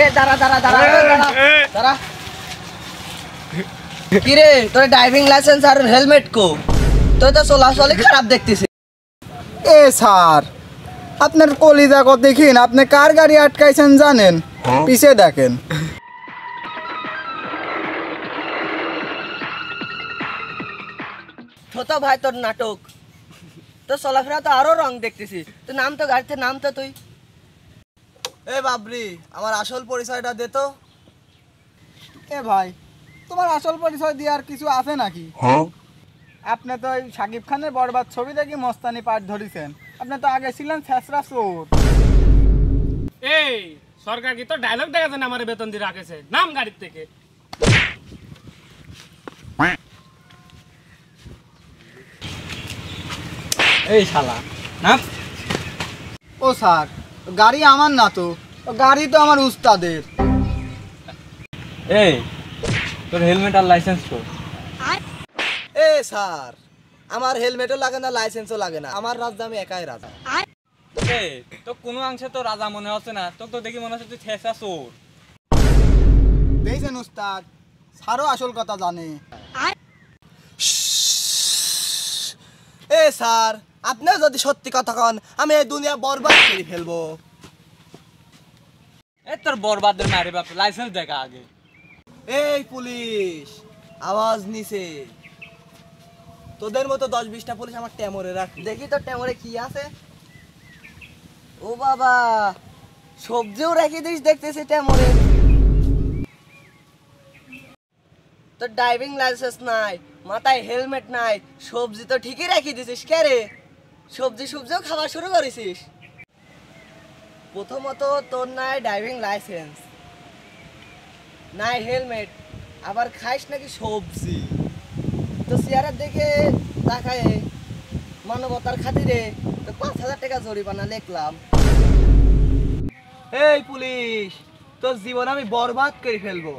এ দাঁড়া দাঁড়া দাঁড়া দাঁড়া দাঁড়া কি রে তোর ড্রাইভিং লাইসেন্স আর হেলমেট কো তুই তো চলাচলি খারাপ দেখতেছিস এ স্যার আপনার কলিজা কত দেখিন আপনি কার গাড়ি আটকাইছেন জানেন পিছে দেখেন ছোট ভাই তোর নাটক তোর চলাফেরা তো আরো রং দেখতেছি তুই নাম তো গাড়িতে নাম তো তুই এ বাবরি আমার আসল পরিচয়টা দে তো। এ ভাই তোমার আসল পরিচয় দেওয়ার কিছু আছে নাকি? আপনি তো ওই শাকিব খানের বরবাদ ছবি দেখি মস্তানি পাঠ ধরেছেন। আপনি তো আগে ছিলেন ছেঁচড়া চোর। এই সরকার কি তো ডায়লগ দেখাছেন আমার বেতন দিয়ে রাখেছে নাম গাড়ির থেকে। এই শালা নাম। ও স্যার গাড়ি আমার না তো, গাড়ি তো আমার উস্তাদের। এই তোর হেলমেট আর লাইসেন্স তো। এ স্যার আমার হেলমেটও লাগে না লাইসেন্সও লাগে না, আমার রাজা আমি একাই রাজা। এই তো কোনো অংশে তো রাজা মনে হচ্ছে না, তোকে তো দেখি মনে হচ্ছে তুই ছেঁচা চোর। দেখছেন উস্তাদ স্যারও আসল কথা জানে। এ স্যার আপনিও যদি সত্যি কথা কন আমি এই দুনিয়া বরবাদ করে ফেলবো। এই তোর বরবাদের মারে বাপ লাইসেন্স দেখা আগে। এই পুলিশ আওয়াজ নিছে, তোদের মতো 10-20টা পুলিশ আমার টেমরে রাখ। দেখি তোর টেমরে কি আছে। ও বাবা সবজিও রেখে দিস দেখতেছি টেমরে। তোর ড্রাইভিং লাইসেন্স নাই, মাথায় হেলমেট নাই, সবজি তো ঠিকই রেখে দিছিস কে রে? সবজিও খাওয়া শুরু করেছিস। প্রথমত তোর নাই ড্রাইভিং লাইসেন্স, নাই হেলমেট, আবার খাইস নাকি সবজি। তো চেয়ারের দিকে তাকায় মানবতার খাতিরে তো 5,000 টাকা জরিমানা লিখলাম। এই পুলিশ তোর জীবন আমি বরবাদ করে ফেলবো।